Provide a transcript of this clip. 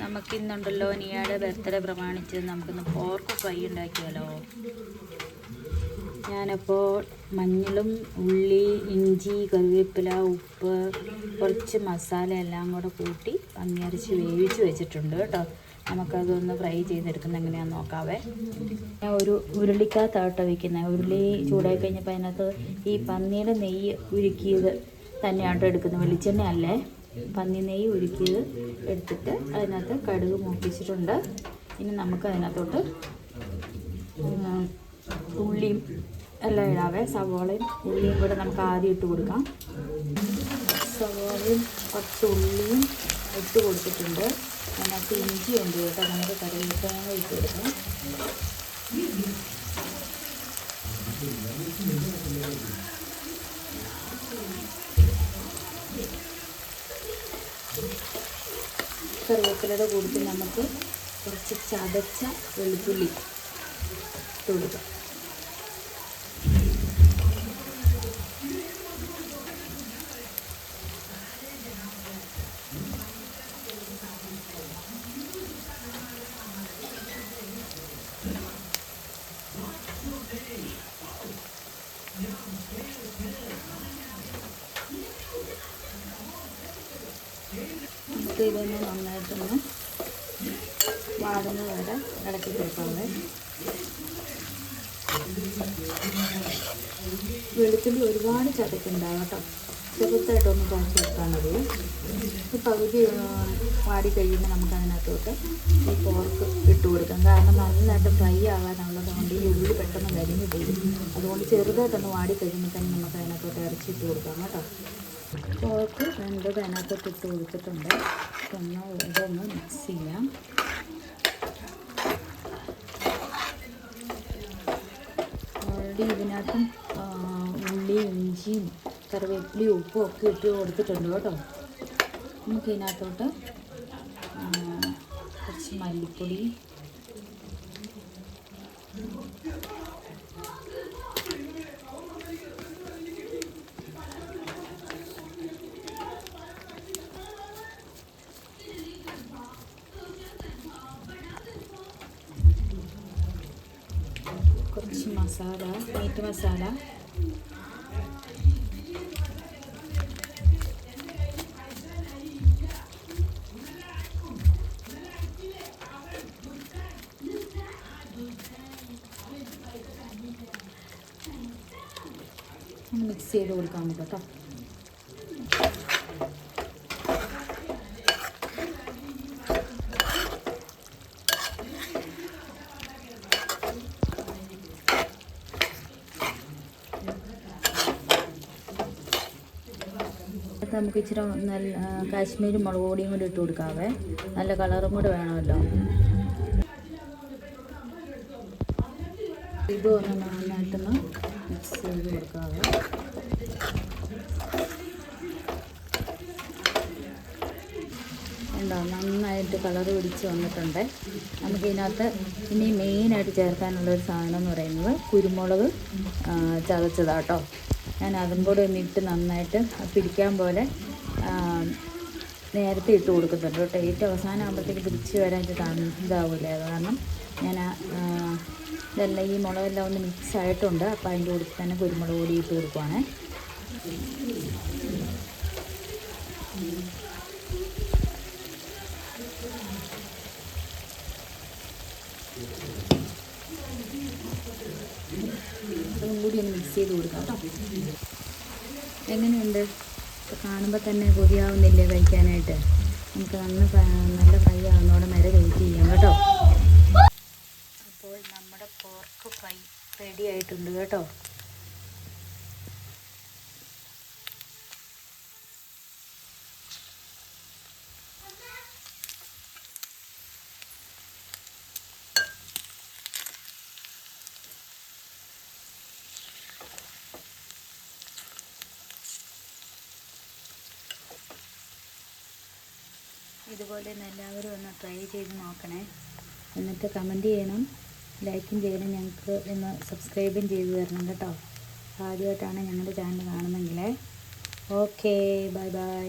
നമുക്കിന്നുണ്ടല്ലോ നിയയുടെ birthday പ്രമാണിച്ച് നമുക്കിന്ന് pork fry ഉണ്ടാക്കിയാലോ. ഞാനപ്പോൾ മഞ്ഞളും ഉള്ളി, ഇഞ്ചി, കറിവേപ്പില, ഉപ്പ്, കുറച്ച് മസാല എല്ലാം കൂടെ കൂട്ടി പന്നിയിറച്ചി വേവിച്ച് വെച്ചിട്ടുണ്ട് കേട്ടോ. നമുക്കതൊന്ന് ഫ്രൈ ചെയ്തെടുക്കുന്നത് എങ്ങനെയാണെന്ന് നോക്കാവേ. ഞാൻ ഒരു ഉരുളിക്കകത്താട്ടോ വയ്ക്കുന്നത്. ഉരുളി ചൂടായി കഴിഞ്ഞപ്പോൾ അതിനകത്ത് ഈ പന്നിയുടെ നെയ്യ് ഉരുക്കിയത് തന്നെയാട്ടോ എടുക്കുന്നത്, വെളിച്ചെണ്ണ അല്ലേ. പന്നി നെയ്യ് ഉരുക്കിയത് എടുത്തിട്ട് അതിനകത്ത് കടുക് മൂപ്പിച്ചിട്ടുണ്ട്. ഇനി നമുക്ക് അതിനകത്തോട്ട് ഉള്ളിയും എല്ലാം ഇടാവേ. സവോളയും ഉള്ളിയും കൂടെ നമുക്ക് ആദ്യം ഇട്ട് കൊടുക്കാം. സവോളയും കുറച്ച് ഉള്ളിയും ഇട്ട് കൊടുത്തിട്ടുണ്ട്. അതിനകത്ത് ഇഞ്ചി ഉണ്ട് കേട്ടോ. നമുക്ക് കറിവേപ്പില ഇട്ട് കൊടുക്കാം. കറിവേപ്പിലയുടെ കൂടി നമുക്ക് കുറച്ച് ചതച്ച വെളുത്തുള്ളി ഇട്ട് കൊടുക്കാം. നമുക്ക് ഇതൊന്ന് നന്നായിട്ടൊന്ന് വാടുന്നത് വരെ ഇളക്കി കൊടുക്കാവേ. വെളുത്തുള്ളി ഒരുപാട് ചതക്കുണ്ടാവും കേട്ടോ. ചെറുതായിട്ടൊന്ന് ചതച്ച് വെക്കാൻ മതി. പകുതി വാടി കഴിയുമ്പോൾ നമുക്ക് അതിനകത്തോട്ട് ഈ പോർക്ക് ഇട്ട് കൊടുക്കാം. കാരണം നല്ലതായിട്ട് ഫ്രൈ ആകാനുള്ളത് കൊണ്ട് ഈ ഉള്ളി പെട്ടെന്ന് കരിഞ്ഞു പോകും. അതുകൊണ്ട് ചെറുതായിട്ടൊന്ന് വാടി കഴിയുമ്പോൾ തന്നെ നമുക്ക് അതിനകത്തോട്ട് ഇറച്ചിട്ട് കൊടുക്കാം കേട്ടോ. പോർക്ക് വെന്തത് അതിനകത്തോട്ട് ഇട്ട് കൊടുത്തിട്ടുണ്ട്. ഇതൊന്ന് മിക്സ് ചെയ്യാം. ഓൾറെഡി ഇതിനകത്തും ഉള്ളിയും ഇഞ്ചിയും കറിവേപ്പിലയും ഉപ്പും ഒക്കെ ഇട്ട് കൊടുത്തിട്ടുണ്ട് കേട്ടോ. നമുക്ക് ഇതിനകത്തോട്ട് കുറച്ച് മല്ലിപ്പൊടി, കുറച്ച് മസാല, മീറ്റ് മസാല, മിക്സ് ചെയ്ത് കൊടുക്കാൻ നമുക്ക് കേട്ടോ. നമുക്ക് ഇച്ചിരി നല്ല കാശ്മീരി മുളക് പൊടിയും കൂടി ഇട്ട് കൊടുക്കാവേ. നല്ല കളറും കൂടെ വേണമല്ലോ. ഇതും ഒന്ന് നന്നായിട്ടൊന്ന് മിക്സ് ചെയ്ത് കൊടുക്കാവേ. ഉണ്ടോ, നന്നായിട്ട് കളർ പിടിച്ച് വന്നിട്ടുണ്ട്. നമുക്കിതിനകത്ത് ഇനി മെയിനായിട്ട് ചേർക്കാനുള്ളൊരു സാധനം എന്ന് പറയുന്നത് കുരുമുളക് ചതച്ചതാട്ടോ. ഞാൻ അതും കൂടെ ഒന്നിട്ട് നന്നായിട്ട് പിടിക്കാൻ പോലെ നേരത്തെ ഇട്ട് കൊടുക്കുന്നുണ്ട് കേട്ടോ. ഏറ്റവും അവസാനം ആകുമ്പോഴത്തേക്ക് പിടിച്ച് വരാൻ ഇതാവില്ലേ. അത് കാരണം ഞാൻ ഇതെല്ലാം ഈ മുളകെല്ലാം ഒന്ന് മിക്സ് ആയിട്ടുണ്ട്. അപ്പോൾ അതിൻ്റെ കൂടെ തന്നെ കുരുമുളക് പൊടി ഇട്ട് കൊടുക്കുവാണേ. അതും കൂടി ഒന്ന് മിക്സ് ചെയ്ത് കൊടുക്കാം കേട്ടോ. എങ്ങനെയുണ്ട്? കാണുമ്പോൾ തന്നെ കൊതിയാവുന്നില്ലേ കഴിക്കാനായിട്ട്? നമുക്ക് നല്ല ഫ്രൈ ആവുന്നതോടെ നേരെ വെയിറ്റ് ചെയ്യാം കേട്ടോ. അപ്പോൾ നമ്മുടെ പോർക്ക് ഫ്രൈ റെഡി ആയിട്ടുണ്ട് കേട്ടോ. ഇതുപോലെ എല്ലാവരും ഒന്ന് ട്രൈ ചെയ്ത് നോക്കണേ. എന്നിട്ട് കമൻറ്റ് ചെയ്യണം, ലൈക്കും ചെയ്യണം, ഞങ്ങൾക്ക് ഒന്ന് സബ്സ്ക്രൈബും ചെയ്ത് തരണം കേട്ടോ. ആദ്യമായിട്ടാണ് ഞങ്ങളുടെ ചാനൽ കാണുന്നെങ്കിൽ. Okay, bye by.